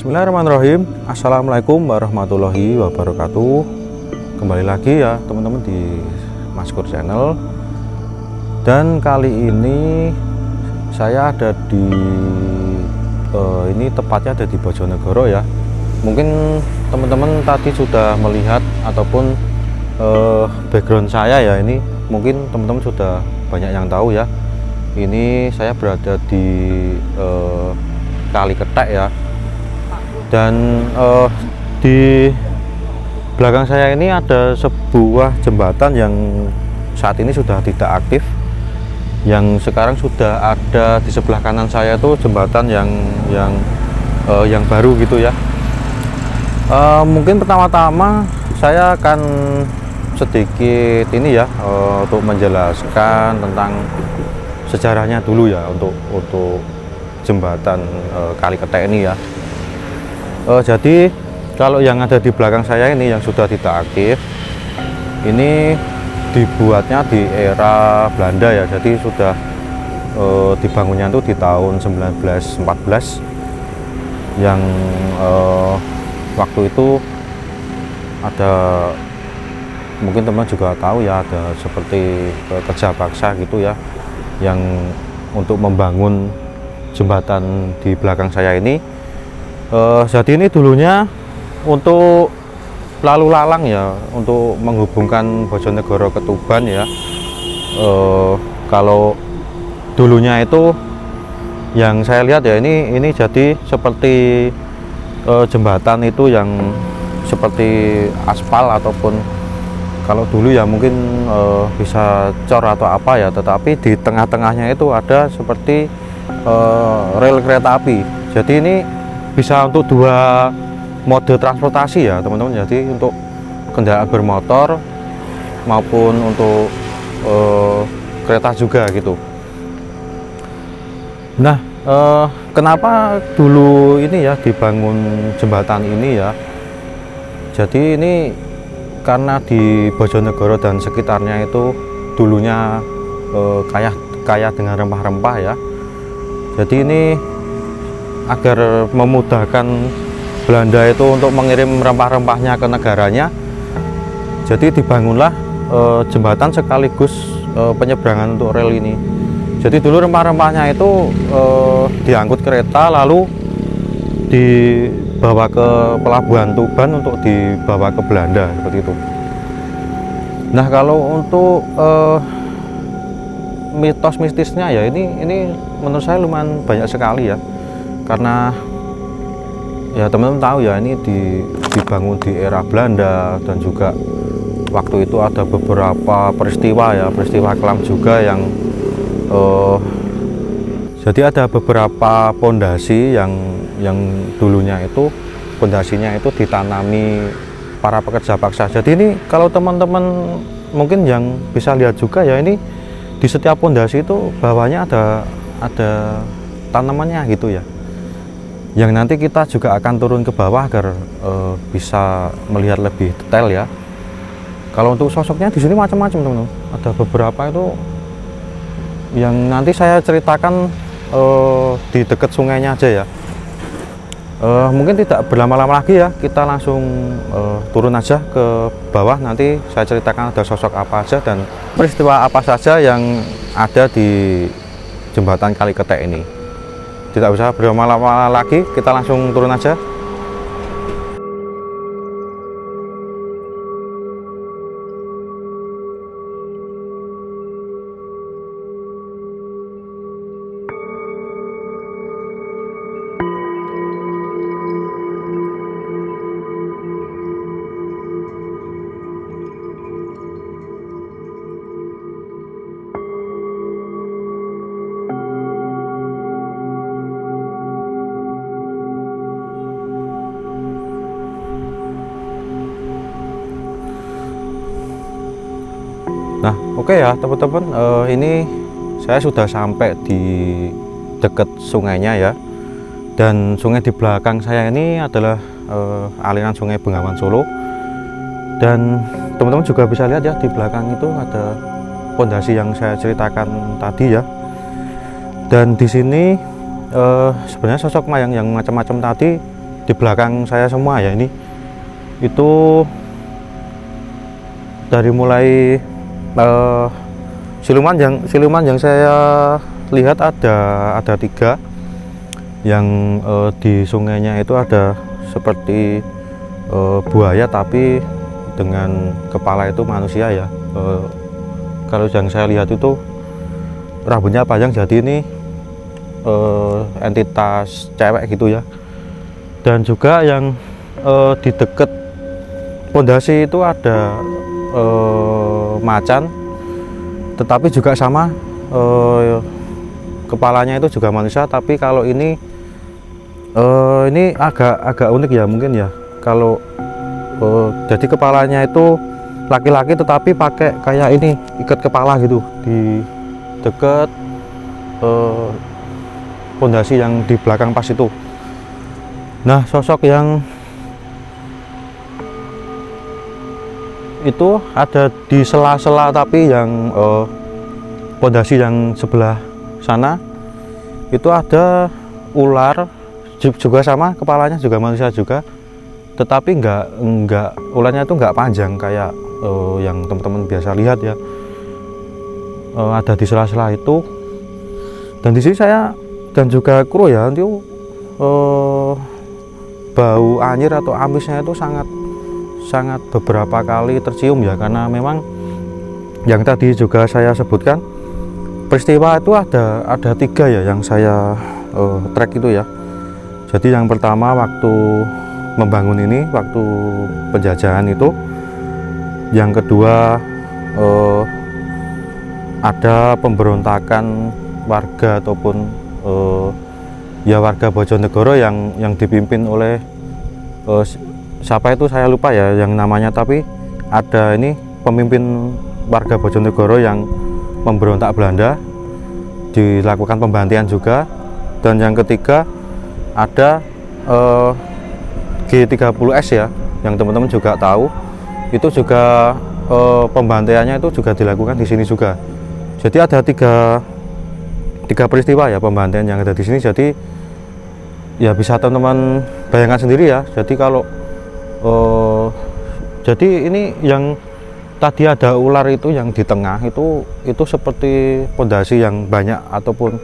Bismillahirrahmanirrahim. Assalamualaikum warahmatullahi wabarakatuh. Kembali lagi ya teman-teman di Maskur Channel. Dan kali ini saya ada di ini tepatnya ada di Bojonegoro ya. Mungkin teman-teman tadi sudah melihat ataupun background saya ya, ini mungkin teman-teman sudah banyak yang tahu ya. Ini saya berada di Kali Ketek ya. Dan di belakang saya ini ada sebuah jembatan yang saat ini sudah tidak aktif. Yang sekarang sudah ada di sebelah kanan saya itu jembatan yang baru gitu ya. Mungkin pertama-tama saya akan sedikit ini ya untuk menjelaskan tentang sejarahnya dulu ya untuk jembatan Kali Ketek ini ya. Jadi kalau yang ada di belakang saya ini yang sudah tidak aktif, ini dibuatnya di era Belanda ya. Jadi sudah dibangunnya itu di tahun 1914 yang waktu itu ada, mungkin teman juga tahu ya, ada seperti kerja paksa gitu ya, yang untuk membangun jembatan di belakang saya ini. Jadi ini dulunya untuk lalu lalang ya, untuk menghubungkan Bojonegoro ke Tuban ya. Kalau dulunya itu yang saya lihat ya, ini jadi seperti jembatan itu yang seperti aspal ataupun kalau dulu ya mungkin bisa cor atau apa ya, tetapi di tengah-tengahnya itu ada seperti rel kereta api. Jadi ini bisa untuk dua mode transportasi ya teman-teman, jadi untuk kendaraan bermotor maupun untuk kereta juga gitu. Nah, kenapa dulu ini ya dibangun jembatan ini ya, jadi ini karena di Bojonegoro dan sekitarnya itu dulunya kaya dengan rempah-rempah ya. Jadi ini agar memudahkan Belanda itu untuk mengirim rempah-rempahnya ke negaranya, jadi dibangunlah jembatan sekaligus penyeberangan untuk rel ini. Jadi dulu rempah-rempahnya itu diangkut kereta lalu dibawa ke pelabuhan Tuban untuk dibawa ke Belanda seperti itu. Nah, kalau untuk mitos mistisnya ya, ini menurut saya lumayan banyak sekali ya. Karena ya teman-teman tahu ya, ini dibangun di era Belanda dan juga waktu itu ada beberapa peristiwa ya, peristiwa kelam juga yang jadi ada beberapa pondasi yang dulunya itu pondasinya itu ditanami para pekerja paksa. Jadi ini kalau teman-teman mungkin yang bisa lihat juga ya, ini di setiap pondasi itu bawahnya ada tanamannya gitu ya, yang nanti kita juga akan turun ke bawah agar bisa melihat lebih detail ya. Kalau untuk sosoknya di sini macam-macam teman-teman. Ada beberapa itu yang nanti saya ceritakan di dekat sungainya aja ya. Mungkin tidak berlama-lama lagi ya, kita langsung turun aja ke bawah. Nanti saya ceritakan ada sosok apa aja dan peristiwa apa saja yang ada di jembatan Kali Ketek ini. Tidak usah berlama-lama lagi, kita langsung turun aja. Nah, oke ya teman-teman, ini saya sudah sampai di dekat sungainya ya. Dan sungai di belakang saya ini adalah aliran sungai Bengawan Solo. Dan teman-teman juga bisa lihat ya, di belakang itu ada pondasi yang saya ceritakan tadi ya. Dan di sini sebenarnya sosok mayang yang macam-macam tadi di belakang saya semua ya, ini itu dari mulai siluman yang saya lihat ada 3 yang di sungainya itu ada seperti buaya tapi dengan kepala itu manusia ya. Kalau yang saya lihat itu rambutnya panjang, jadi ini entitas cewek gitu ya. Dan juga yang di dekat pondasi itu ada macan, tetapi juga sama kepalanya itu juga manusia, tapi kalau ini agak unik ya mungkin ya. Kalau jadi kepalanya itu laki-laki tetapi pakai kayak ini ikat kepala gitu di dekat pondasi yang di belakang pas itu. Nah, sosok yang itu ada di sela-sela, tapi yang pondasi yang sebelah sana itu ada ular juga, sama kepalanya juga manusia juga, tetapi enggak ularnya itu enggak panjang kayak yang teman-teman biasa lihat ya. Ada di sela-sela itu. Dan di sini saya dan juga kru ya, itu bau anyir atau amisnya itu sangat beberapa kali tercium ya, karena memang yang tadi juga saya sebutkan peristiwa itu ada 3 ya yang saya track itu ya. Jadi yang pertama waktu membangun ini, waktu penjajahan itu. Yang kedua ada pemberontakan warga ataupun ya warga Bojonegoro yang dipimpin oleh siapa itu saya lupa ya yang namanya, tapi ada ini pemimpin warga Bojonegoro yang memberontak Belanda, dilakukan pembantian juga. Dan yang ketiga ada G30S ya, yang teman-teman juga tahu, itu juga pembantaiannya itu juga dilakukan di sini juga. Jadi ada tiga peristiwa ya pembantaian yang ada di sini. Jadi ya bisa teman-teman bayangkan sendiri ya. Jadi kalau jadi ini yang tadi ada ular itu yang di tengah itu seperti pondasi yang banyak ataupun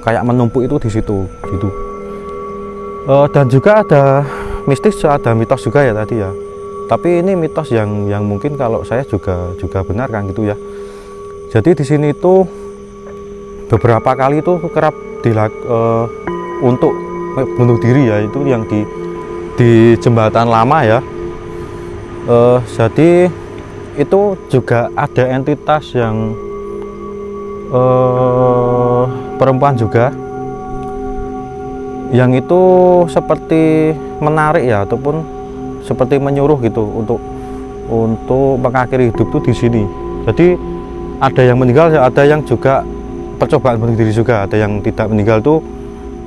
kayak menumpuk itu di situ gitu. Dan juga ada mistis, ada mitos juga ya tadi ya. Tapi ini mitos yang mungkin kalau saya juga benar kan gitu ya. Jadi di sini itu beberapa kali itu kerap untuk bunuh diri ya, itu yang di jembatan lama ya. Jadi itu juga ada entitas yang perempuan juga, yang itu seperti menarik ya ataupun seperti menyuruh gitu untuk mengakhiri hidup tuh di sini. Jadi ada yang meninggal, ada yang juga percobaan bunuh diri juga, ada yang tidak meninggal tuh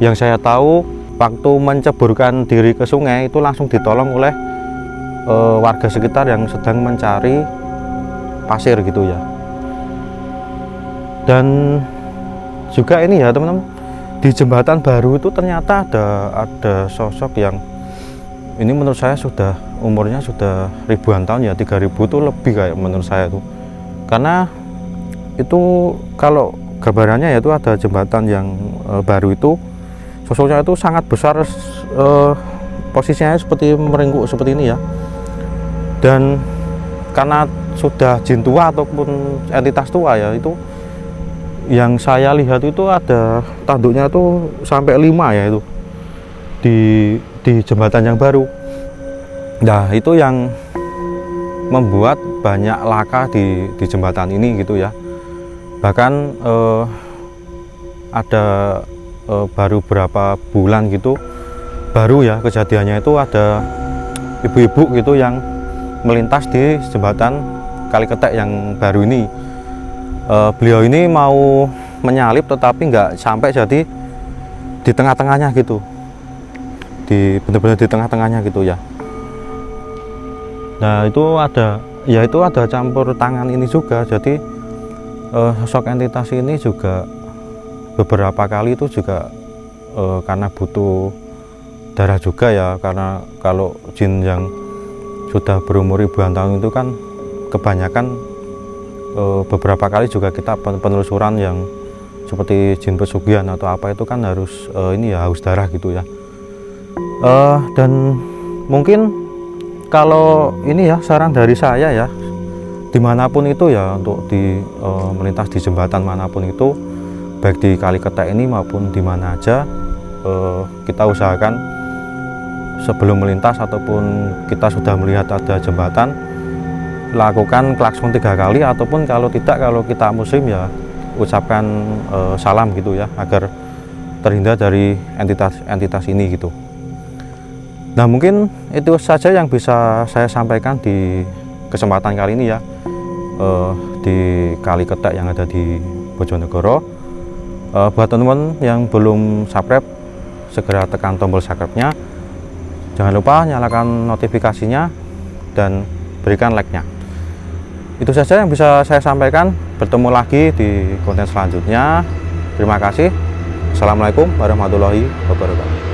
yang saya tahu waktu menceburkan diri ke sungai itu langsung ditolong oleh warga sekitar yang sedang mencari pasir gitu ya. Dan juga ini ya teman-teman, di jembatan baru itu ternyata ada sosok yang ini menurut saya sudah umurnya sudah ribuan tahun ya, 3000 itu lebih kayak menurut saya tuh. Karena itu kalau gambarannya ya itu ada jembatan yang baru itu, sosoknya itu sangat besar, posisinya seperti meringkuk seperti ini ya. Dan karena sudah jin tua ataupun entitas tua ya, itu yang saya lihat itu ada tanduknya tuh sampai 5 ya itu di jembatan yang baru. Nah itu yang membuat banyak laka di jembatan ini gitu ya. Bahkan ada baru berapa bulan gitu baru ya kejadiannya, itu ada ibu-ibu gitu yang melintas di jembatan Kaliketek yang baru ini. Beliau ini mau menyalip tetapi nggak sampai, jadi di tengah-tengahnya gitu, benar-benar di tengah-tengahnya gitu ya. Nah itu ada campur tangan ini juga. Jadi sosok entitas ini juga beberapa kali itu juga karena butuh darah juga ya, karena kalau jin yang sudah berumur ribuan tahun itu kan kebanyakan beberapa kali juga kita penelusuran yang seperti jin pesugihan atau apa itu kan harus ini ya, haus darah gitu ya. Dan mungkin kalau ini ya, saran dari saya ya, dimanapun itu ya, untuk melintas di jembatan manapun itu, baik di Kali Ketek ini maupun di mana aja, kita usahakan sebelum melintas ataupun kita sudah melihat ada jembatan, lakukan klakson 3 kali, ataupun kalau tidak, kalau kita muslim ya ucapkan salam gitu ya, agar terhindar dari entitas ini gitu. Nah, mungkin itu saja yang bisa saya sampaikan di kesempatan kali ini ya, di Kali Ketek yang ada di Bojonegoro. Buat teman-teman yang belum subscribe, segera tekan tombol subscribe-nya, jangan lupa nyalakan notifikasinya dan berikan like-nya. Itu saja yang bisa saya sampaikan. Bertemu lagi di konten selanjutnya. Terima kasih. Assalamualaikum warahmatullahi wabarakatuh.